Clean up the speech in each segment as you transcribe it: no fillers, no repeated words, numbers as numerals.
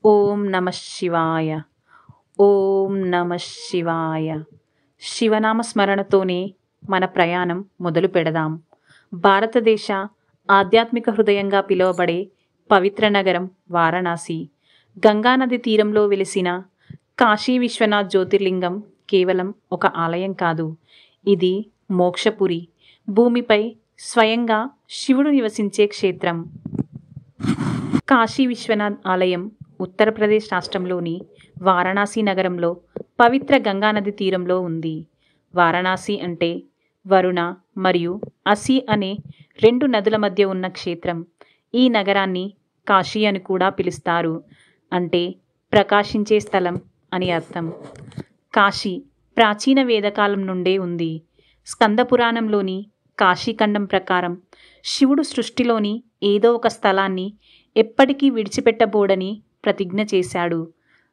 ఓం నమ శివాయ. ఓం నమ శివాయ. శివనామ స్మరణతోనే మన ప్రయాణం మొదలు పెడదాం. భారతదేశ ఆధ్యాత్మిక హృదయంగా పిలువబడే పవిత్ర నగరం వారణాసి. గంగానది తీరంలో వెలిసిన కాశీ విశ్వనాథ్ జ్యోతిర్లింగం కేవలం ఒక ఆలయం కాదు, ఇది మోక్షపురి. భూమిపై స్వయంగా శివుడు నివసించే క్షేత్రం. కాశీ విశ్వనాథ్ ఆలయం ఉత్తరప్రదేశ్ రాష్ట్రంలోని వారణాసి నగరంలో పవిత్ర గంగానది తీరంలో ఉంది. వారణాసి అంటే వరుణ మరియు అసి అనే రెండు నదుల మధ్య ఉన్న క్షేత్రం. ఈ నగరాన్ని కాశీ అని కూడా పిలుస్తారు, అంటే ప్రకాశించే స్థలం అని అర్థం. కాశీ ప్రాచీన వేదకాలం నుండే ఉంది. స్కంద పురాణంలోని కాశీఖండం ప్రకారం శివుడు సృష్టిలోని ఏదో ఒక స్థలాన్ని ఎప్పటికీ విడిచిపెట్టబోడని ప్రతిజ్ఞ చేశాడు.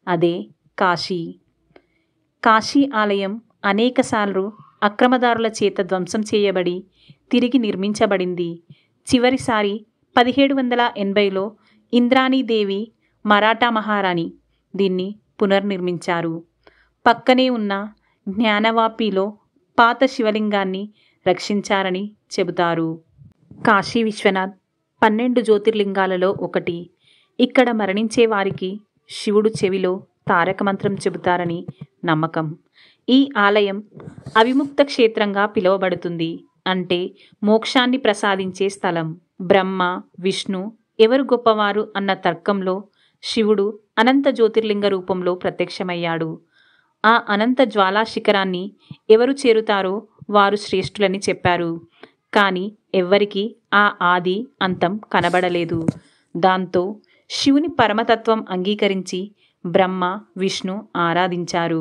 అదే కాశీ. కాశీ ఆలయం అనేకసార్లు అక్రమదారుల చేత ధ్వంసం చేయబడి తిరిగి నిర్మించబడింది. చివరిసారి 1780లో ఇంద్రాణీదేవి మరాఠా మహారాణి దీన్ని పునర్నిర్మించారు. పక్కనే ఉన్న జ్ఞానవాపిలో పాత శివలింగాన్ని రక్షించారని చెబుతారు. కాశీ విశ్వనాథ్ 12 జ్యోతిర్లింగాలలో ఒకటి. ఇక్కడ మరణించే వారికి శివుడు చెవిలో తారక మంత్రం చెబుతారని నమ్మకం. ఈ ఆలయం అవిముక్త క్షేత్రంగా పిలువబడుతుంది, అంటే మోక్షాన్ని ప్రసాదించే స్థలం. బ్రహ్మ విష్ణు ఎవరు గొప్పవారు అన్న తర్కంలో శివుడు అనంత జ్యోతిర్లింగ రూపంలో ప్రత్యక్షమయ్యాడు. ఆ అనంత జ్వాలా శిఖరాన్ని ఎవరు చేరుతారో వారు శ్రేష్ఠులని చెప్పారు. కానీ ఎవ్వరికీ ఆ ఆది అంతం కనబడలేదు. దాంతో శివుని పరమతత్వం అంగీకరించి బ్రహ్మ విష్ణు ఆరాధించారు.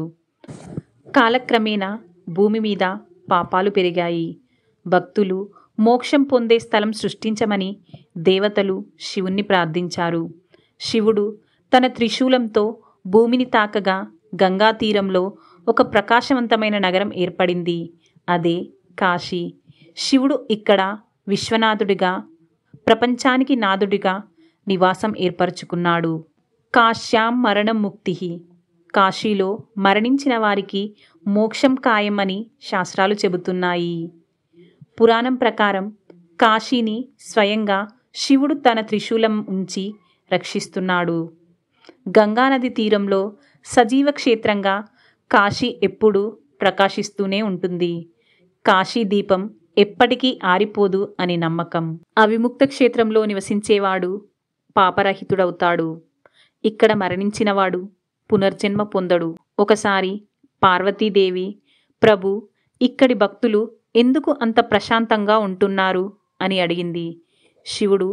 కాలక్రమేణా భూమి మీద పాపాలు పెరిగాయి. భక్తులు మోక్షం పొందే స్థలం సృష్టించమని దేవతలు శివుణ్ణి ప్రార్థించారు. శివుడు తన త్రిశూలంతో భూమిని తాకగా గంగా తీరంలో ఒక ప్రకాశవంతమైన నగరం ఏర్పడింది. అదే కాశీ. శివుడు ఇక్కడ విశ్వనాథుడిగా, ప్రపంచానికి నాథుడిగా నివాసం ఏర్పరచుకున్నాడు. కాశ్యాం మరణం ముక్తి. కాశీలో మరణించిన వారికి మోక్షం ఖాయమని శాస్త్రాలు చెబుతున్నాయి. పురాణం ప్రకారం కాశీని స్వయంగా శివుడు తన త్రిశూలం ఉంచి రక్షిస్తున్నాడు. గంగానది తీరంలో సజీవ క్షేత్రంగా కాశీ ఎప్పుడూ ప్రకాశిస్తూనే ఉంటుంది. కాశీ దీపం ఎప్పటికీ ఆరిపోదు అని నమ్మకం. అవిముక్త క్షేత్రంలో నివసించేవాడు పాపరహితుడవుతాడు. ఇక్కడ మరణించినవాడు పునర్జన్మ పొందడు. ఒకసారి పార్వతీదేవి, ప్రభు, ఇక్కడి భక్తులు ఎందుకు అంత ప్రశాంతంగా ఉంటున్నారు అని అడిగింది. శివుడు,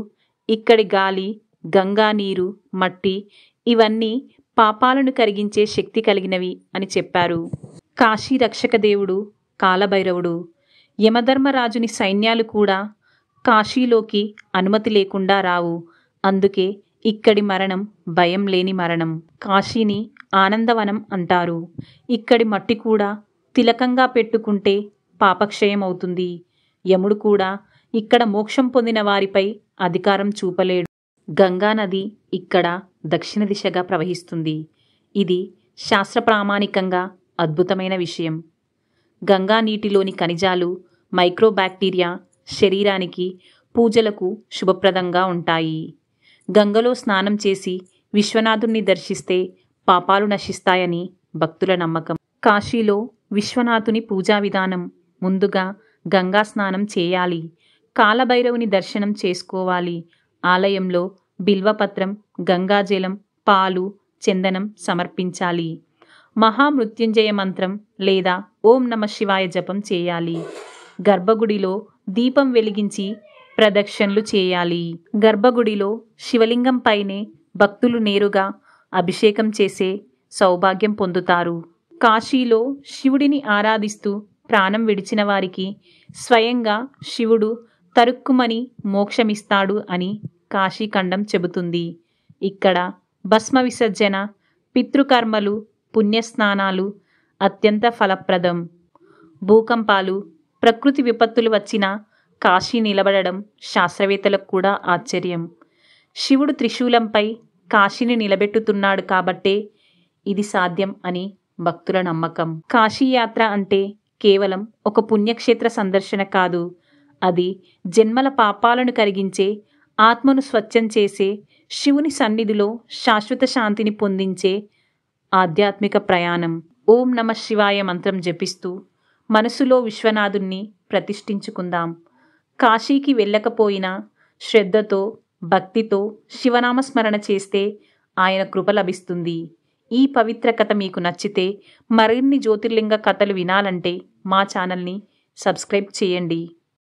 ఇక్కడి గాలి, గంగా నీరు, మట్టి ఇవన్నీ పాపాలను కరిగించే శక్తి కలిగినవి అని చెప్పారు. కాశీ రక్షక దేవుడు కాలభైరవుడు. యమధర్మరాజుని సైన్యాలు కూడా కాశీలోకి అనుమతి లేకుండా రావు. అందుకే ఇక్కడి మరణం భయం లేని మరణం. కాశీని ఆనందవనం అంటారు. ఇక్కడి మట్టి కూడా తిలకంగా పెట్టుకుంటే పాపక్షయం అవుతుంది. యముడు కూడా ఇక్కడ మోక్షం పొందిన వారిపై అధికారం చూపలేడు. గంగానది ఇక్కడ దక్షిణ దిశగా ప్రవహిస్తుంది. ఇది శాస్త్ర ప్రామాణికంగా అద్భుతమైన విషయం. గంగా నీటిలోని ఖనిజాలు, మైక్రోబ్యాక్టీరియా శరీరానికి, పూజలకు శుభప్రదంగా ఉంటాయి. గంగలో స్నానం చేసి విశ్వనాథుణ్ణి దర్శిస్తే పాపాలు నశిస్తాయని భక్తుల నమ్మకం. కాశీలో విశ్వనాథుని పూజా విధానం: ముందుగా గంగా స్నానం చేయాలి. కాలభైరవుని దర్శనం చేసుకోవాలి. ఆలయంలో బిల్వపత్రం, గంగాజలం, పాలు, చందనం సమర్పించాలి. మహామృత్యుంజయ మంత్రం లేదా ఓం నమ శివాయ జపం చేయాలి. గర్భగుడిలో దీపం వెలిగించి ప్రదక్షిణలు చేయాలి. గర్భగుడిలో శివలింగం పైనే భక్తులు నేరుగా అభిషేకం చేసే సౌభాగ్యం పొందుతారు. కాశీలో శివుడిని ఆరాధిస్తూ ప్రాణం విడిచిన వారికి స్వయంగా శివుడు తరుక్కుమని మోక్షమిస్తాడు అని కాశీఖండం చెబుతుంది. ఇక్కడ భస్మ విసర్జన, పితృకర్మలు, పుణ్యస్నానాలు అత్యంత ఫలప్రదం. భూకంపాలు, ప్రకృతి విపత్తులు వచ్చినా కాశీ నిలబడడం శాస్త్రవేత్తలకు కూడా ఆశ్చర్యం. శివుడు త్రిశూలంపై కాశీని నిలబెట్టుతున్నాడు కాబట్టే ఇది సాధ్యం అని భక్తుల నమ్మకం. కాశీయాత్ర అంటే కేవలం ఒక పుణ్యక్షేత్ర సందర్శన కాదు, అది జన్మల పాపాలను కరిగించే, ఆత్మను స్వచ్ఛం చేసే, శివుని సన్నిధిలో శాశ్వత శాంతిని పొందించే ఆధ్యాత్మిక ప్రయాణం. ఓం నమః శివాయ మంత్రం జపిస్తూ మనసులో విశ్వనాథుణ్ణి ప్రతిష్ఠించుకుందాం. కాశీకి వెళ్ళకపోయినా శ్రద్ధతో, భక్తితో శివనామస్మరణ చేస్తే ఆయన కృప లభిస్తుంది. ఈ పవిత్ర కథ మీకు నచ్చితే మరిన్ని జ్యోతిర్లింగ కథలు వినాలంటే మా ఛానల్ని సబ్స్క్రైబ్ చేయండి.